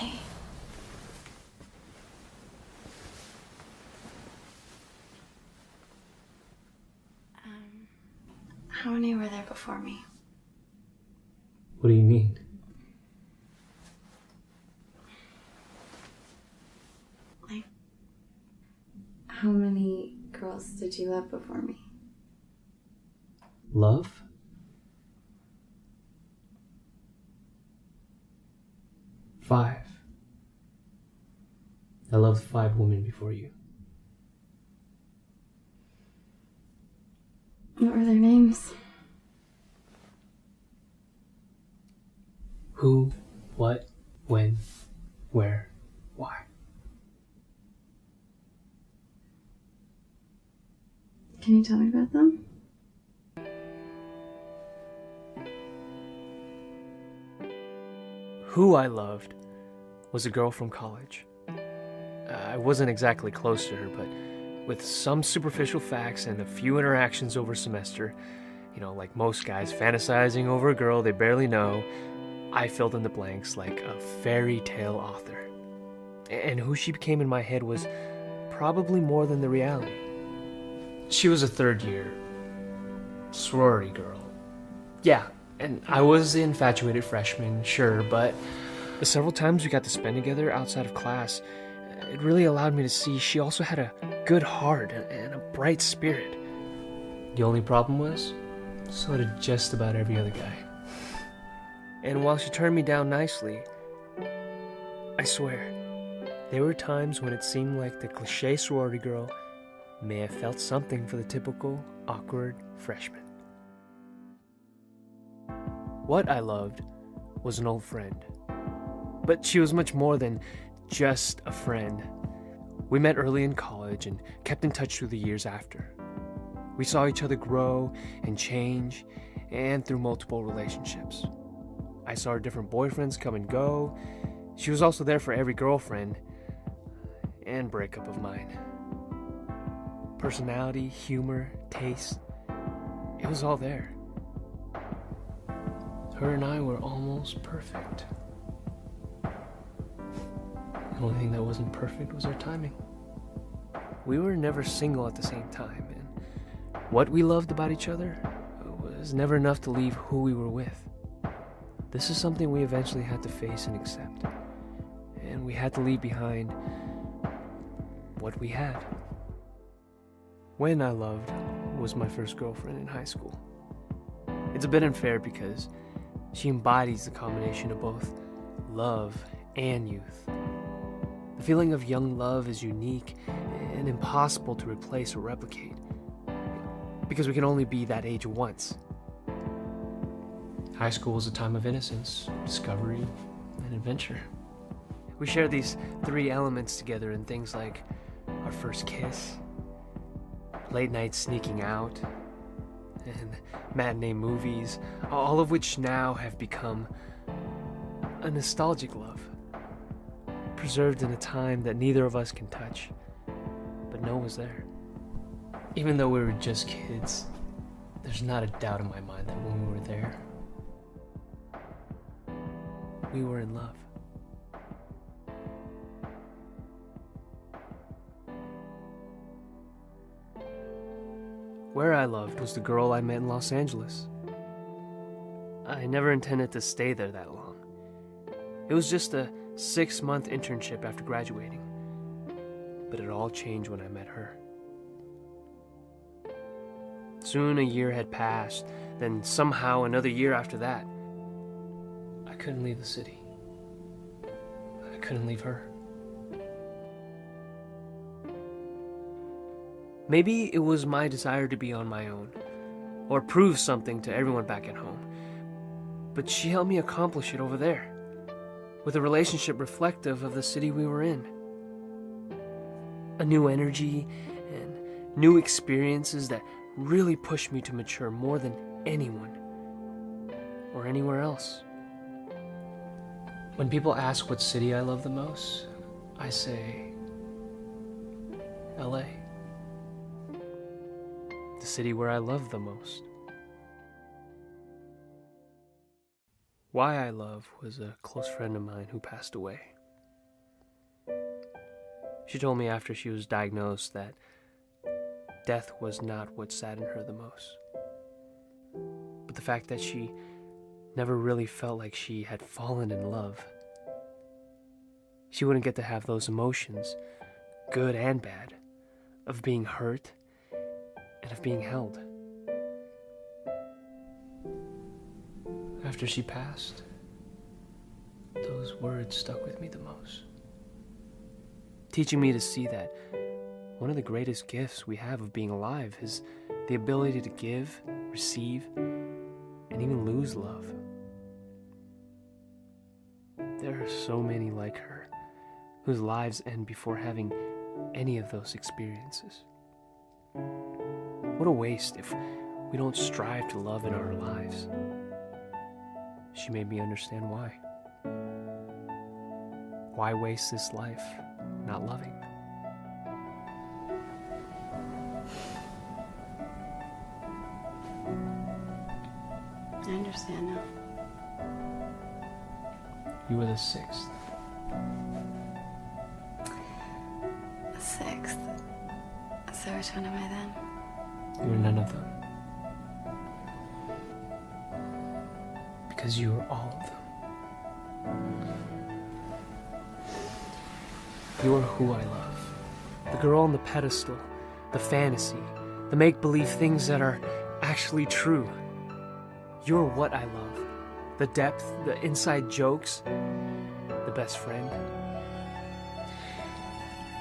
okay. How many were there before me? What do you mean? Like, how many girls did you love before me? Love? Five. I loved 5 women before you. What were their names? Who, what, when, where, why. Can you tell me about them? Who I loved was a girl from college. I wasn't exactly close to her, but with some superficial facts and a few interactions over a semester, like most guys fantasizing over a girl they barely know, I filled in the blanks like a fairy tale author. And who she became in my head was probably more than the reality. She was a third-year sorority girl. Yeah, and I was the infatuated freshman, sure, but the several times we got to spend together outside of class, it really allowed me to see she also had a good heart and a bright spirit. The only problem was, so did just about every other guy. And while she turned me down nicely, I swear, there were times when it seemed like the cliché sorority girl may have felt something for the typical awkward freshman. What I loved was an old friend. But she was much more than just a friend. We met early in college and kept in touch through the years after. We saw each other grow and change, and through multiple relationships. I saw her different boyfriends come and go. She was also there for every girlfriend and breakup of mine. Personality, humor, taste, it was all there. Her and I were almost perfect. The only thing that wasn't perfect was our timing. We were never single at the same time, and what we loved about each other was never enough to leave who we were with. This is something we eventually had to face and accept, and we had to leave behind what we had. When I loved was my first girlfriend in high school. It's a bit unfair because she embodies the combination of both love and youth. The feeling of young love is unique and impossible to replace or replicate, because we can only be that age once. High school is a time of innocence, discovery, and adventure. We share these 3 elements together in things like our first kiss, late night sneaking out, and matinee movies, all of which now have become a nostalgic love, preserved in a time that neither of us can touch, but know was there. Even though we were just kids, there's not a doubt in my mind that when we were there, we were in love. Where I loved was the girl I met in Los Angeles. I never intended to stay there that long. It was just a 6-month internship after graduating, but it all changed when I met her. Soon a year had passed, then somehow another year after that. I couldn't leave the city. I couldn't leave her. Maybe it was my desire to be on my own, or prove something to everyone back at home. But she helped me accomplish it over there, with a relationship reflective of the city we were in. A new energy and new experiences that really pushed me to mature more than anyone or anywhere else. When people ask what city I love the most, I say LA. The city where I love the most. Why I love was a close friend of mine who passed away. She told me after she was diagnosed that death was not what saddened her the most, but the fact that she never really felt like she had fallen in love. She wouldn't get to have those emotions, good and bad, of being hurt and of being held. After she passed, those words stuck with me the most, teaching me to see that one of the greatest gifts we have of being alive is the ability to give, receive, and even lose love. There are so many like her, whose lives end before having any of those experiences. What a waste if we don't strive to love in our lives. She made me understand why. Why waste this life not loving? I understand now. You were the sixth. The sixth. So which one am I then? You were none of them. Because you were all of them. You are who I love. The girl on the pedestal, the fantasy, the make-believe things that are actually true. You're what I love. The depth, the inside jokes, the best friend.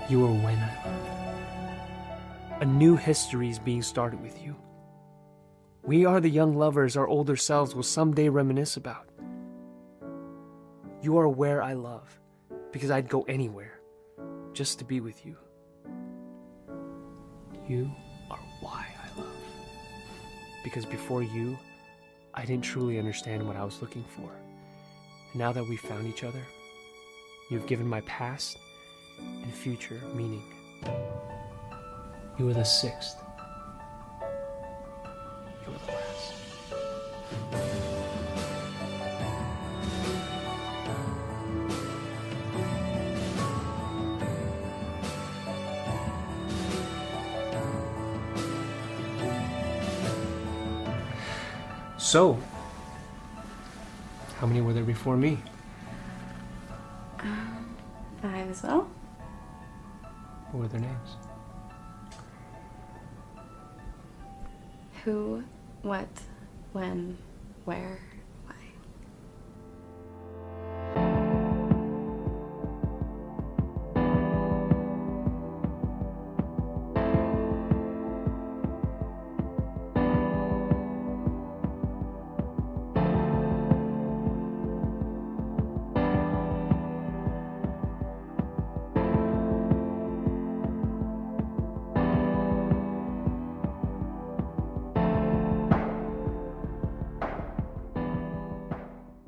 You are when I love. A new history is being started with you. We are the young lovers our older selves will someday reminisce about. You are where I love, because I'd go anywhere just to be with you. You are why I love, because before you, I didn't truly understand what I was looking for. And now that we've found each other, you've given my past and future meaning. You were the sixth. You were the last. So, how many were there before me? 5 as well. What were their names? Who, what, when, where.